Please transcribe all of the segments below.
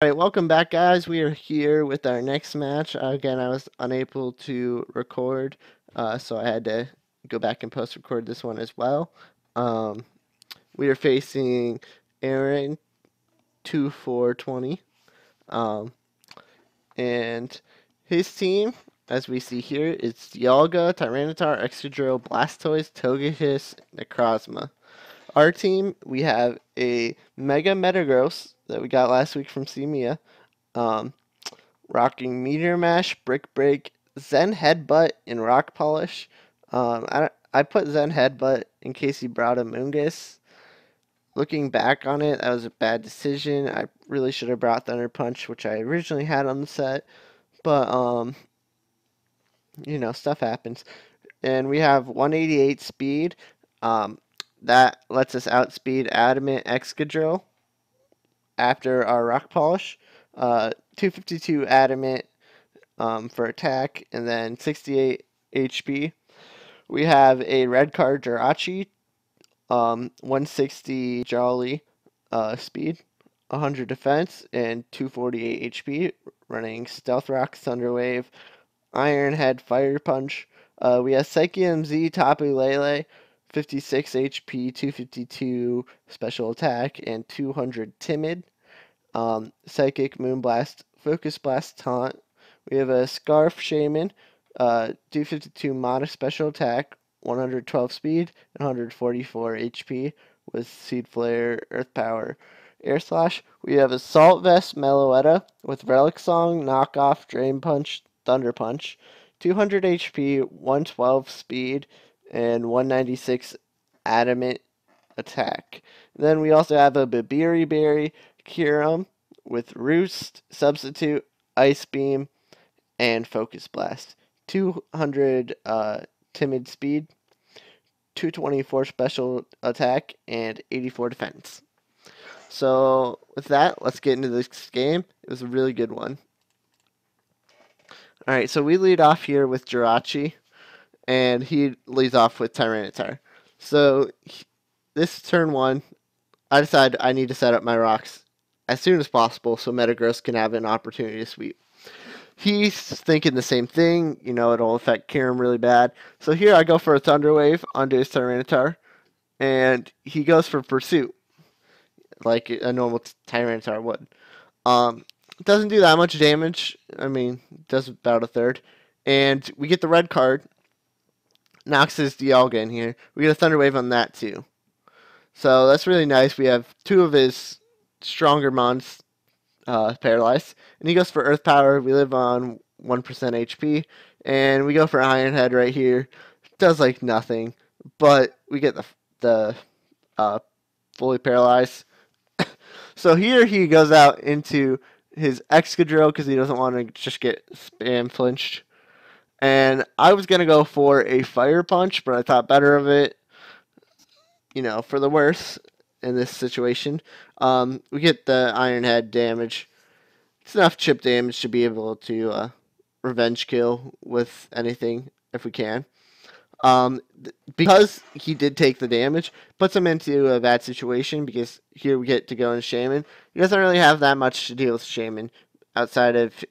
Alright, welcome back, guys. We are here with our next match. Again, I was unable to record, so I had to go back and post-record this one as well. We are facing Aaron 2420, and his team, as we see here, it's Dialga, Tyranitar, Excadrill, Blastoise, Togekiss, Necrozma. Our team, we have a Mega Metagross that we got last week from C.mea. Rocking Meteor Mash, Brick Break, Zen Headbutt, and Rock Polish. I put Zen Headbutt in case he brought a Moongus. Looking back on it, that was a bad decision. I really should have brought Thunder Punch, which I originally had on the set. But, stuff happens. And we have 188 speed. That lets us outspeed Adamant Excadrill after our Rock Polish. 252 Adamant for attack, and then 68 HP. We have a red card Jirachi, 160 Jolly speed, 100 defense, and 248 HP, running Stealth Rock, Thunder Wave, Iron Head, Fire Punch. We have Psychium Z, Tapu Lele, 56 HP, 252 special attack, and 200 timid. Psychic, Moonblast, Focus Blast, Taunt. We have a Scarf Shaman, 252 modest special attack, 112 speed, and 144 HP with Seed Flare, Earth Power, Air Slash. We have Assault Vest Meloetta with Relic Song, Knockoff, Drain Punch, Thunder Punch, 200 HP, 112 speed, and 196 Adamant attack. Then we also have a Babiri Berry, Kyurem with Roost, Substitute, Ice Beam, and Focus Blast. 200 timid speed, 224 special attack, and 84 defense. So with that, let's get into this game. It was a really good one. Alright, so we lead off here with Jirachi, and he leads off with Tyranitar. So this turn one, I decide I need to set up my rocks as soon as possible so Metagross can have an opportunity to sweep. He's thinking the same thing, it'll affect Kyurem really bad. So here I go for a Thunder Wave onto his Tyranitar, and he goes for Pursuit, like a normal Tyranitar would. Doesn't do that much damage. I mean, does about a third. And we get the red card. Knocks his Dialga in here. We get a Thunder Wave on that too. So that's really nice. We have two of his stronger mons paralyzed. And he goes for Earth Power. We live on 1% HP. And we go for Iron Head right here. Does like nothing. But we get the fully paralyzed. So here he goes out into his Excadrill because he doesn't want to just get spam flinched. And I was going to go for a Fire Punch, but I thought better of it, for the worse in this situation. We get the Iron Head damage. It's enough chip damage to be able to revenge kill with anything if we can. Because he did take the damage, puts him into a bad situation because here we get to go into Shaman. He doesn't really have that much to deal with Shaman outside of,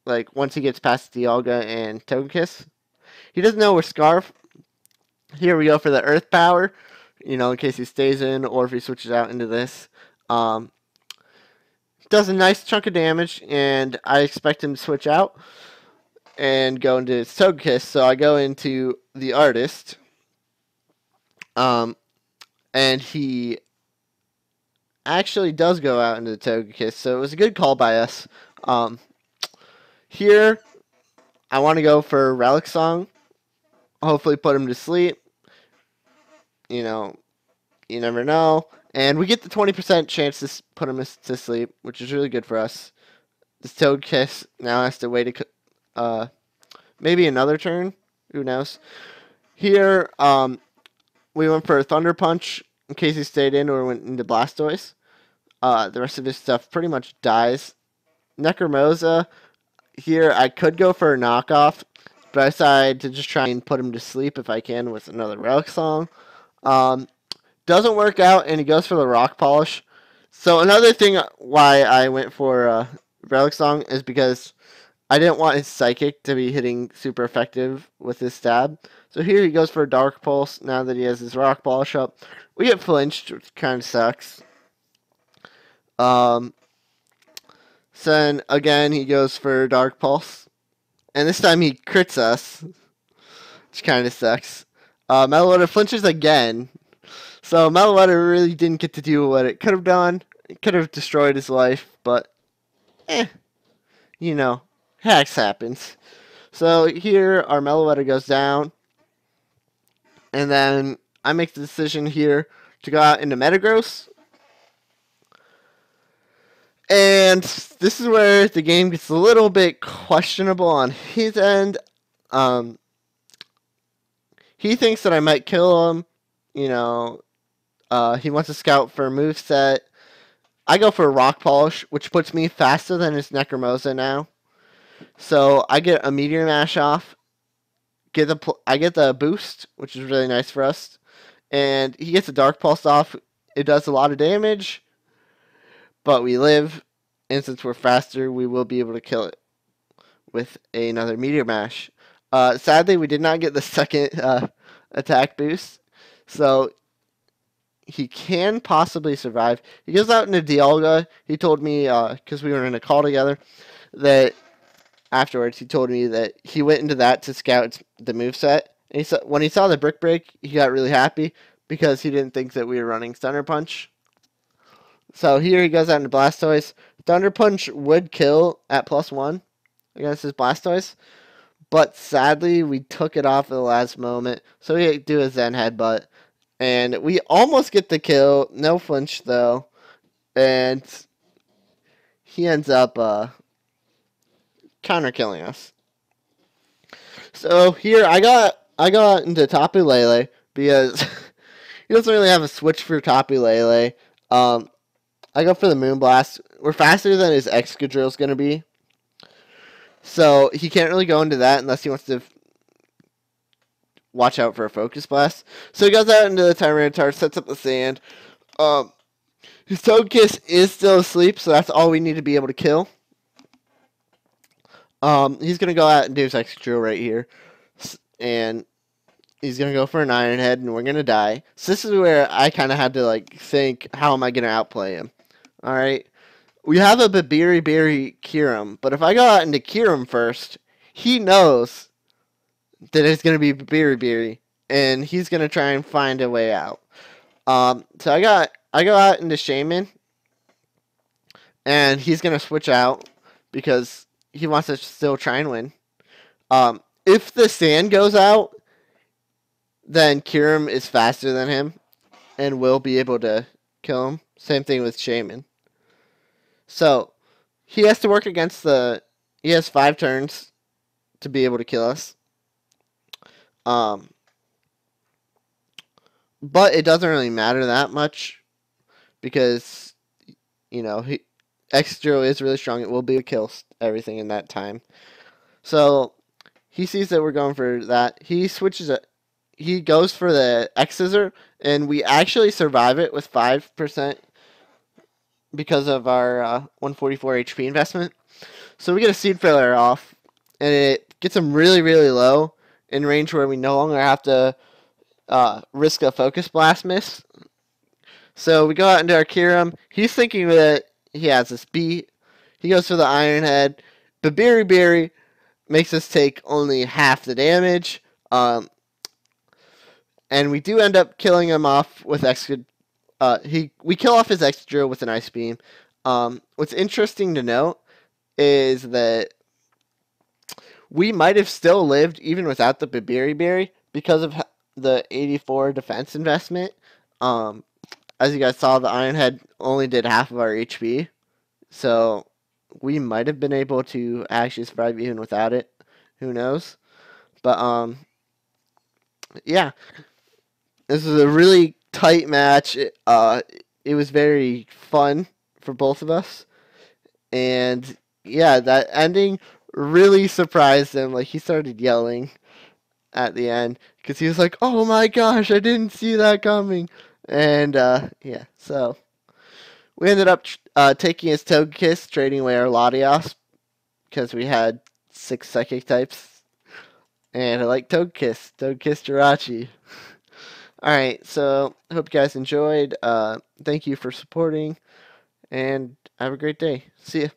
like, once he gets past Dialga and Togekiss. He doesn't know we're Scarf. Here we go for the Earth Power, in case he stays in or if he switches out into this. Does a nice chunk of damage, and I expect him to switch out and go into his Togekiss, so I go into the Artist. And he actually does go out into the Togekiss, so it was a good call by us. Here, I want to go for Relic Song. Hopefully put him to sleep. You never know. And we get the 20% chance to put him to sleep, which is really good for us. This Togekiss now has to wait maybe another turn. Who knows? Here, we went for a Thunder Punch in case he stayed in or went into Blastoise. The rest of his stuff pretty much dies. Necromoza, here I could go for a knockoff, but I decided to just try and put him to sleep if I can with another Relic Song. Doesn't work out, and he goes for the Rock Polish. So another thing why I went for Relic Song is because I didn't want his Psychic to be hitting super effective with his stab. So here he goes for a Dark Pulse now that he has his Rock Polish up. We get flinched, which kind of sucks. So then again he goes for Dark Pulse. And this time he crits us, which kind of sucks. Meloetta flinches again. So Meloetta really didn't get to do what it could have done. It could have destroyed his life, but you know, hacks happens. So here our Meloetta goes down, and then I make the decision here to go out into metagross. And this is where the game gets a little bit questionable on his end. He thinks that I might kill him. You know, he wants to scout for a moveset. I go for a Rock Polish, which puts me faster than his Necromosa now. So I get a Meteor Mash off. I get the boost, which is really nice for us. And he gets a Dark Pulse off. It does a lot of damage, but we live. And since we're faster, we will be able to kill it with another Meteor Mash. Sadly, we did not get the second attack boost. So he can possibly survive. He goes out into Dialga. He told me, because we were in a call together, that afterwards he told me that he went into that to scout the moveset. And when he saw the Brick Break, he got really happy because he didn't think that we were running Thunder Punch. So here he goes out into Blastoise. Thunder Punch would kill at +1 against his Blastoise. But sadly, we took it off at the last moment. So we do a Zen Headbutt. And we almost get the kill. No flinch, though. And he ends up counter-killing us. So here, I got into Tapu Lele because he doesn't really have a switch for Tapu Lele. I go for the Moonblast. We're faster than his Excadrill is going to be. So he can't really go into that unless he wants to watch out for a Focus Blast. So he goes out into the Tyranitar, sets up the sand. His Togekiss is still asleep, so that's all we need to be able to kill. He's going to go out and do his Excadrill right here. And he's going to go for an Iron Head, and we're going to die. So this is where I kind of had to think, how am I going to outplay him? Alright. We have a Berry Kyurem, but if I go out into Kyurem first, he knows that it's going to be Berry, and he's going to try and find a way out. So I go out into Shaman, and he's going to switch out because he wants to still try and win. If the sand goes out, then Kyurem is faster than him and will be able to kill him. Same thing with Shaman. So he has to work against he has 5 turns to be able to kill us. But it doesn't really matter that much because, Excadrill is really strong. It will be a kill everything in that time. So he sees that we're going for that. He switches it. He goes for the X-Scissor, and we actually survive it with 5% because of our 144 HP investment. So we get a Seed Failure off, and it gets him really, really low in range where we no longer have to risk a Focus Blast miss. So we go out into our Kyurem. He's thinking that he has this beat. He goes for the Iron Head. But Berry makes us take only half the damage. And we do end up killing him off with Excadrill. We kill off his Excadrill with an Ice Beam. What's interesting to note is that we might have still lived even without the Berry because of the 84 defense investment. As you guys saw, the Iron Head only did half of our HP. So we might have been able to actually survive even without it. Who knows? But, yeah. This was a really tight match. It was very fun for both of us. And, yeah, that ending really surprised him. He started yelling at the end because he was like, oh my gosh, I didn't see that coming. And, yeah, so We ended up taking his Togekiss, trading away our Latios because we had 6 Psychic types. And I like Togekiss. Togekiss Jirachi. Alright, so hope you guys enjoyed. Thank you for supporting, and have a great day. See ya.